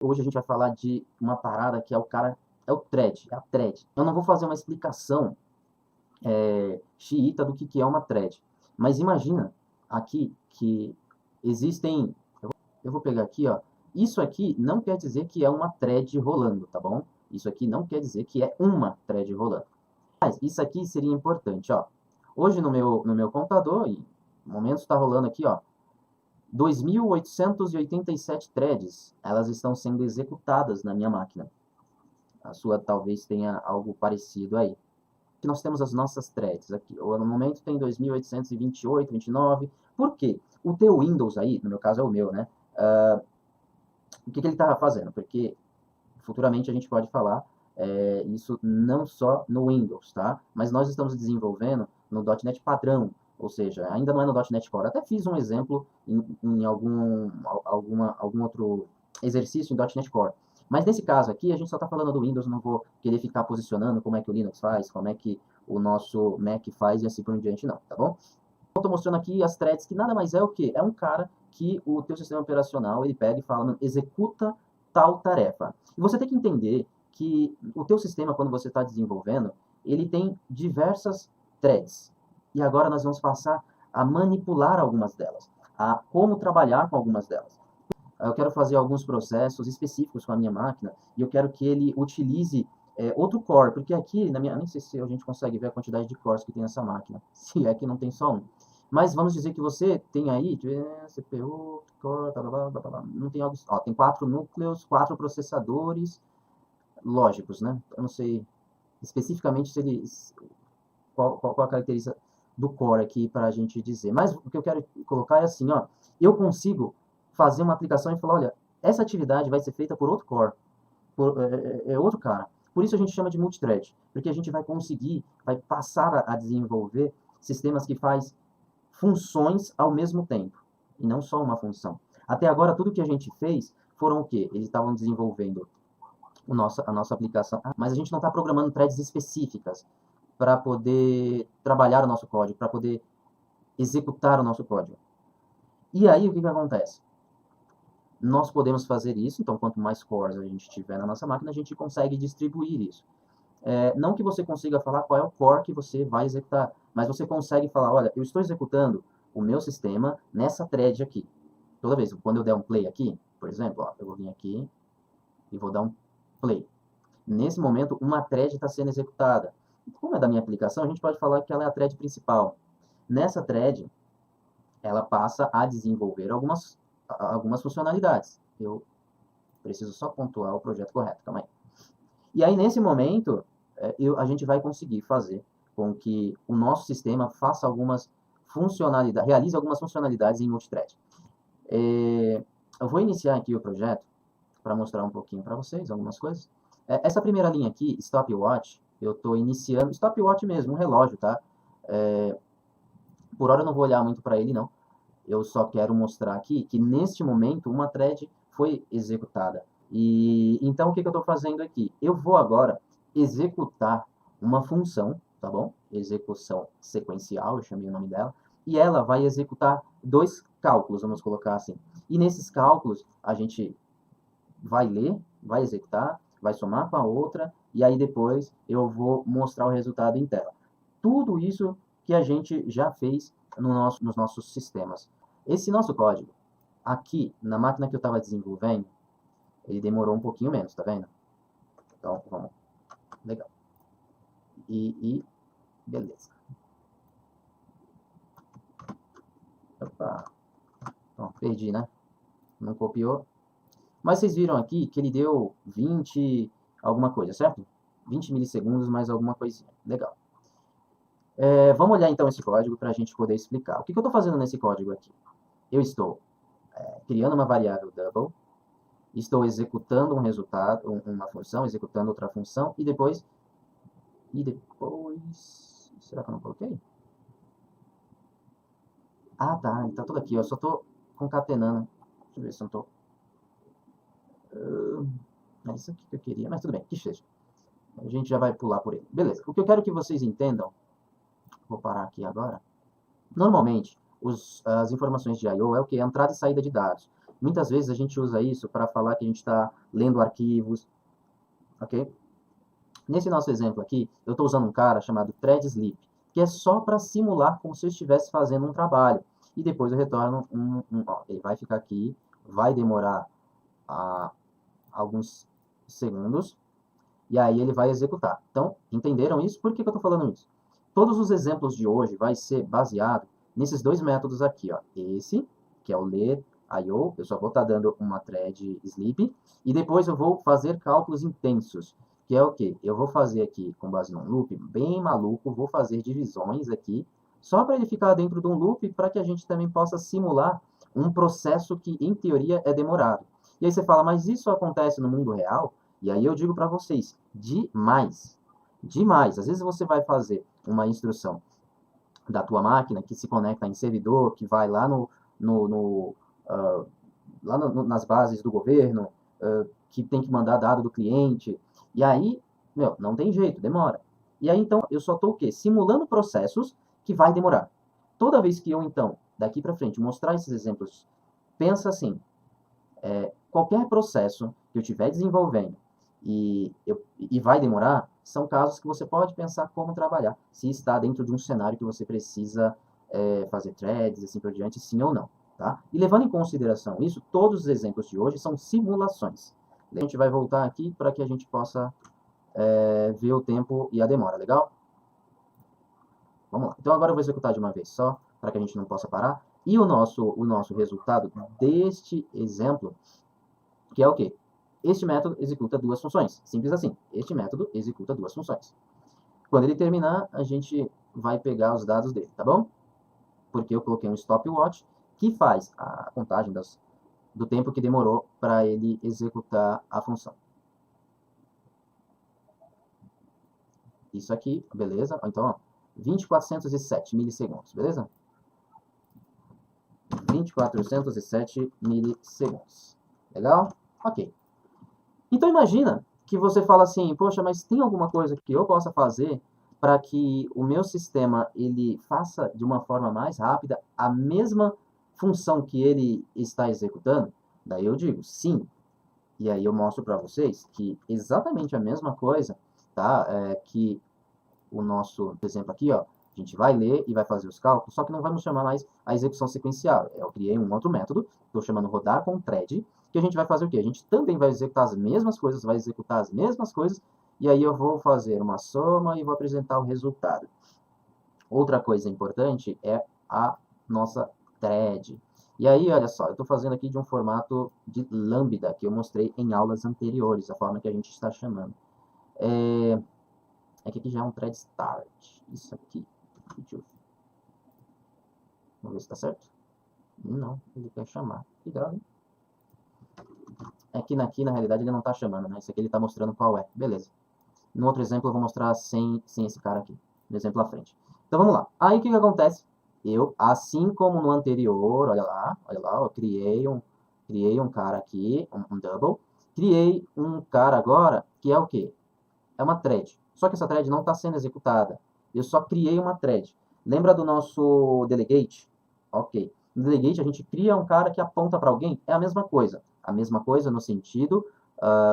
Hoje a gente vai falar de uma parada que é é o thread, é a thread. Eu não vou fazer uma explicação xiita do que é uma thread, mas imagina aqui que existem, eu vou pegar aqui, ó, isso aqui não quer dizer que é uma thread rolando, tá bom? Isso aqui não quer dizer que é uma thread rolando. Mas isso aqui seria importante, ó. Hoje no meu computador, e no momento está rolando aqui, ó, 2.887 threads, elas estão sendo executadas na minha máquina. A sua talvez tenha algo parecido aí. Aqui nós temos as nossas threads. Aqui, no momento tem 2.828, 29. Por quê? O teu Windows aí, no meu caso é o meu, né? O que ele está fazendo? Porque futuramente a gente pode falar isso não só no Windows, tá? Mas nós estamos desenvolvendo no .NET padrão, ou seja, ainda não é no .NET Core. Até fiz um exemplo em algum outro exercício em .NET Core. Mas nesse caso aqui, a gente só está falando do Windows, não vou querer ficar posicionando como é que o Linux faz, como é que o nosso Mac faz e assim por diante, não, tá bom? Estou mostrando aqui as threads, que nada mais é o que? É um cara que o teu sistema operacional, ele pega e fala, executa tal tarefa. E você tem que entender que o teu sistema, quando você está desenvolvendo, ele tem diversas threads. E agora nós vamos passar a manipular algumas delas, a como trabalhar com algumas delas. Eu quero fazer alguns processos específicos com a minha máquina e eu quero que ele utilize outro core, porque aqui, nem sei se a gente consegue ver a quantidade de cores que tem nessa máquina, se é que não tem só um. Mas vamos dizer que você tem aí, CPU, core, blá, blá, blá, não tem algo, ó, tem 4 núcleos, 4 processadores lógicos, né? Eu não sei especificamente se eles, qual a característica do core aqui para a gente dizer. Mas o que eu quero colocar é assim, ó, eu consigo fazer uma aplicação e falar, olha, essa atividade vai ser feita por outro core, outro cara. Por isso a gente chama de multithread, porque a gente vai passar a desenvolver sistemas que faz funções ao mesmo tempo, e não só uma função. Até agora, tudo que a gente fez foram o quê? Eles estavam desenvolvendo a nossa aplicação, mas a gente não está programando threads específicas para poder trabalhar o nosso código, para poder executar o nosso código. E aí, o que acontece? Nós podemos fazer isso, então quanto mais cores a gente tiver na nossa máquina, a gente consegue distribuir isso. Não que você consiga falar qual é o core que você vai executar, mas você consegue falar, olha, eu estou executando o meu sistema nessa thread aqui. Toda vez, quando eu der um play aqui, por exemplo, ó, eu vou vir aqui e vou dar um play. Nesse momento, uma thread está sendo executada. Como é da minha aplicação, a gente pode falar que ela é a thread principal. Nessa thread, ela passa a desenvolver algumas funcionalidades. Eu preciso só pontuar o projeto correto, calma aí. E aí, nesse momento, a gente vai conseguir fazer com que o nosso sistema faça realize algumas funcionalidades em multithread. Eu vou iniciar aqui o projeto para mostrar um pouquinho para vocês algumas coisas. Essa primeira linha aqui, stopwatch, eu estou iniciando, stopwatch mesmo, um relógio, tá? Por hora eu não vou olhar muito para ele, não. Eu só quero mostrar aqui que neste momento uma thread foi executada. E então o que eu estou fazendo aqui? Eu vou agora executar uma função, tá bom? Execução sequencial, eu chamei o nome dela, e ela vai executar 2 cálculos, vamos colocar assim. E nesses cálculos a gente vai ler, vai executar, vai somar com a outra, e aí depois eu vou mostrar o resultado em tela. Tudo isso que a gente já fez nos nossos sistemas. Esse nosso código, aqui na máquina que eu estava desenvolvendo, ele demorou um pouquinho menos, tá vendo? Então, vamos. Legal. Beleza. Opa. Bom, perdi, né? Não copiou. Mas vocês viram aqui que ele deu 20 alguma coisa, certo? 20 milissegundos mais alguma coisinha. Legal. Vamos olhar então esse código para a gente poder explicar. O que eu estou fazendo nesse código aqui? Eu estou criando uma variável double, estou executando um resultado, uma função, executando outra função, e depois... Será que eu não coloquei? Ah, tá. Ele tá tudo aqui. Eu só estou concatenando. Deixa eu ver se eu não estou... É isso aqui que eu queria, mas tudo bem, que seja. A gente já vai pular por ele. Beleza. O que eu quero que vocês entendam, vou parar aqui agora. Normalmente, as informações de I/O é o que? Entrada e saída de dados. Muitas vezes a gente usa isso para falar que a gente está lendo arquivos, ok? Nesse nosso exemplo aqui, eu estou usando um cara chamado thread sleep, que é só para simular como se eu estivesse fazendo um trabalho. E depois eu retorno ó, ele vai ficar aqui, vai demorar alguns segundos, e aí ele vai executar. Então, entenderam isso? Por que eu estou falando isso? Todos os exemplos de hoje vai ser baseado nesses dois métodos aqui, ó. Esse, que é o ler IO, eu só vou estar dando uma thread sleep, e depois eu vou fazer cálculos intensos, que é o quê? Eu vou fazer aqui, com base num loop bem maluco, vou fazer divisões aqui, só para ele ficar dentro de um loop, para que a gente também possa simular um processo que, em teoria, é demorado. E aí você fala, mas isso acontece no mundo real? E aí eu digo para vocês, demais. Demais. Às vezes você vai fazer uma instrução da tua máquina que se conecta em servidor, que vai lá nas bases do governo, que tem que mandar dado do cliente. E aí, meu, não tem jeito, demora. E aí, então, eu só estou o quê? Simulando processos que vai demorar. Toda vez que eu, então, daqui para frente, mostrar esses exemplos, pensa assim, qualquer processo que eu estiver desenvolvendo e vai demorar, são casos que você pode pensar como trabalhar, se está dentro de um cenário que você precisa fazer threads, assim por diante, sim ou não. Tá? E levando em consideração isso, todos os exemplos de hoje são simulações. A gente vai voltar aqui para que a gente possa ver o tempo e a demora, legal? Vamos lá. Então agora eu vou executar de uma vez só, para que a gente não possa parar. E o nosso resultado deste exemplo, que é o quê? Este método executa duas funções. Simples assim. Este método executa duas funções. Quando ele terminar, a gente vai pegar os dados dele, tá bom? Porque eu coloquei um stopwatch que faz a contagem do tempo que demorou para ele executar a função. Isso aqui, beleza? Então, ó, 2407 milissegundos, beleza? 2407 milissegundos. Legal? Ok. Então imagina que você fala assim, poxa, mas tem alguma coisa que eu possa fazer para que o meu sistema ele faça de uma forma mais rápida a mesma função que ele está executando? Daí eu digo, sim. E aí eu mostro para vocês que exatamente a mesma coisa, tá? Que o nosso exemplo aqui, ó, a gente vai ler e vai fazer os cálculos, só que não vamos chamar mais a execução sequencial. Eu criei um outro método, estou chamando rodar com thread, que a gente vai fazer o quê? A gente também vai executar as mesmas coisas, vai executar as mesmas coisas, e aí eu vou fazer uma soma e vou apresentar o resultado. Outra coisa importante é a nossa thread. E aí, olha só, eu estou fazendo aqui de um formato de lambda, que eu mostrei em aulas anteriores, a forma que a gente está chamando. É que aqui já é um thread start. Isso aqui. Vamos ver se está certo. Não, ele quer chamar. Que droga. Aqui na realidade ele não está chamando, né? Isso aqui ele está mostrando qual é. Beleza. No outro exemplo eu vou mostrar sem esse cara aqui. No exemplo à frente. Então vamos lá. Aí o que acontece? Eu, assim como no anterior, olha lá, eu criei um cara aqui, um double. Criei um cara agora que é o quê? É uma thread. Só que essa thread não está sendo executada. Eu só criei uma thread. Lembra do nosso delegate? Ok. No delegate a gente cria um cara que aponta para alguém. É a mesma coisa. A mesma coisa no sentido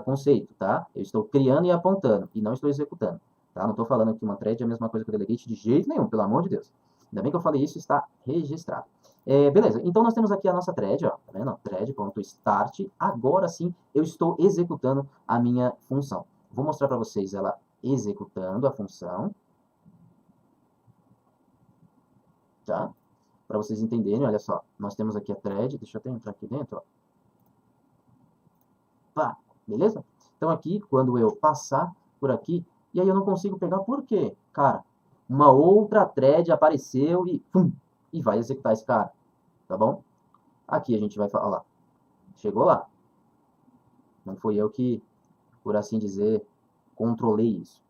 conceito, tá? Eu estou criando e apontando e não estou executando. Tá? Não estou falando que uma thread é a mesma coisa que o delegate de jeito nenhum, pelo amor de Deus. Ainda bem que eu falei isso, está registrado. Beleza, então nós temos aqui a nossa thread, ó, tá vendo? Thread.start. Agora sim eu estou executando a minha função. Vou mostrar para vocês ela executando a função. Tá? Para vocês entenderem, olha só. Nós temos aqui a thread. Deixa eu até entrar aqui dentro. Ó. Pá, beleza? Então aqui, quando eu passar por aqui, e aí eu não consigo pegar, por quê? Cara, uma outra thread apareceu e vai executar esse cara. Tá bom? Aqui a gente vai falar. Chegou lá. Não fui eu que, por assim dizer, controlei isso.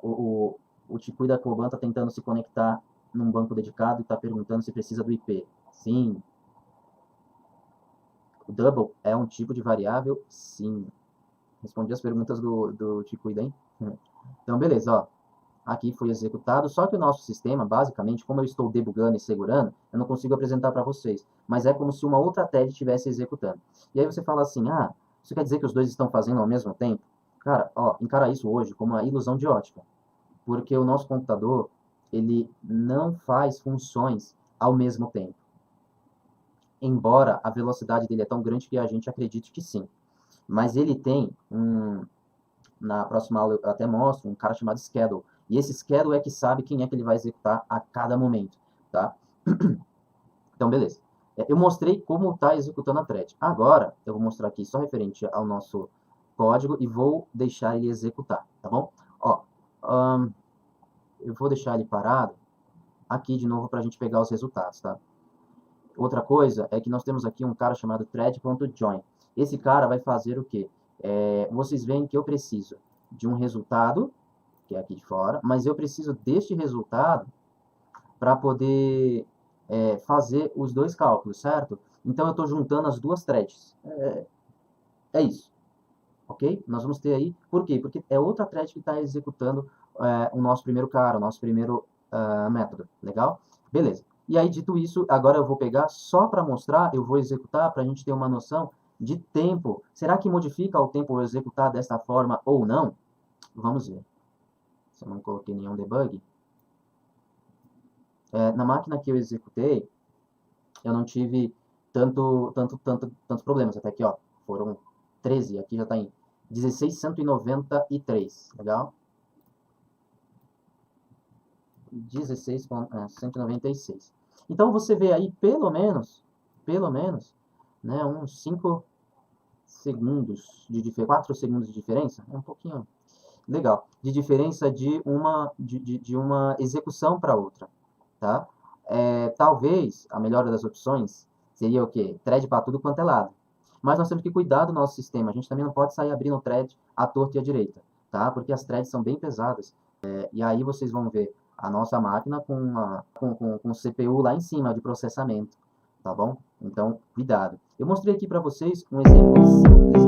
O Ticuí da Coban está tentando se conectar num banco dedicado e está perguntando se precisa do IP. Sim. O double é um tipo de variável? Sim. Respondi as perguntas do Ticuí, hein? Então, beleza, ó. aqui foi executado, só que o nosso sistema, basicamente, como eu estou debugando e segurando, eu não consigo apresentar para vocês, mas é como se uma outra thread estivesse executando. E aí você fala assim, ah, isso quer dizer que os dois estão fazendo ao mesmo tempo? Cara, ó, encara isso hoje como uma ilusão de ótica, porque o nosso computador, ele não faz funções ao mesmo tempo, embora a velocidade dele é tão grande que a gente acredite que sim. Mas ele tem na próxima aula eu até mostro, um cara chamado schedule. E esse schedule é que sabe quem é que ele vai executar a cada momento, tá? Então, beleza. Eu mostrei como está executando a thread. Agora, eu vou mostrar aqui só referente ao nosso código e vou deixar ele executar, tá bom? Ó, eu vou deixar ele parado aqui de novo para a gente pegar os resultados, tá? Outra coisa é que nós temos aqui um cara chamado thread.join. Esse cara vai fazer o quê? Vocês veem que eu preciso de um resultado, que é aqui de fora, mas eu preciso deste resultado para poder fazer os dois cálculos, certo? Então, eu estou juntando as duas threads. É isso, ok? Nós vamos ter aí, por quê? Porque é outra thread que está executando o nosso primeiro cara, o nosso primeiro método, legal? Beleza. E aí, dito isso, agora eu vou pegar só para mostrar, eu vou executar para a gente ter uma noção de tempo. Será que modifica o tempo eu executar desta forma ou não? Vamos ver. Se eu não coloquei nenhum debug. Na máquina que eu executei, eu não tive tantos problemas. Até aqui, ó, foram 13. Aqui já está em 16.193. Legal? 16.196. Então, você vê aí, pelo menos, né, uns 5 segundos de diferença, 4 segundos de diferença, é um pouquinho legal, de diferença de uma execução para outra, tá? Talvez a melhor das opções seria o quê? Thread para tudo quanto é lado. Mas nós temos que cuidar do nosso sistema, a gente também não pode sair abrindo thread à torta e à direita, tá? Porque as threads são bem pesadas, e aí vocês vão ver a nossa máquina com o CPU lá em cima de processamento, tá bom? Então, cuidado. Eu mostrei aqui para vocês um exemplo simples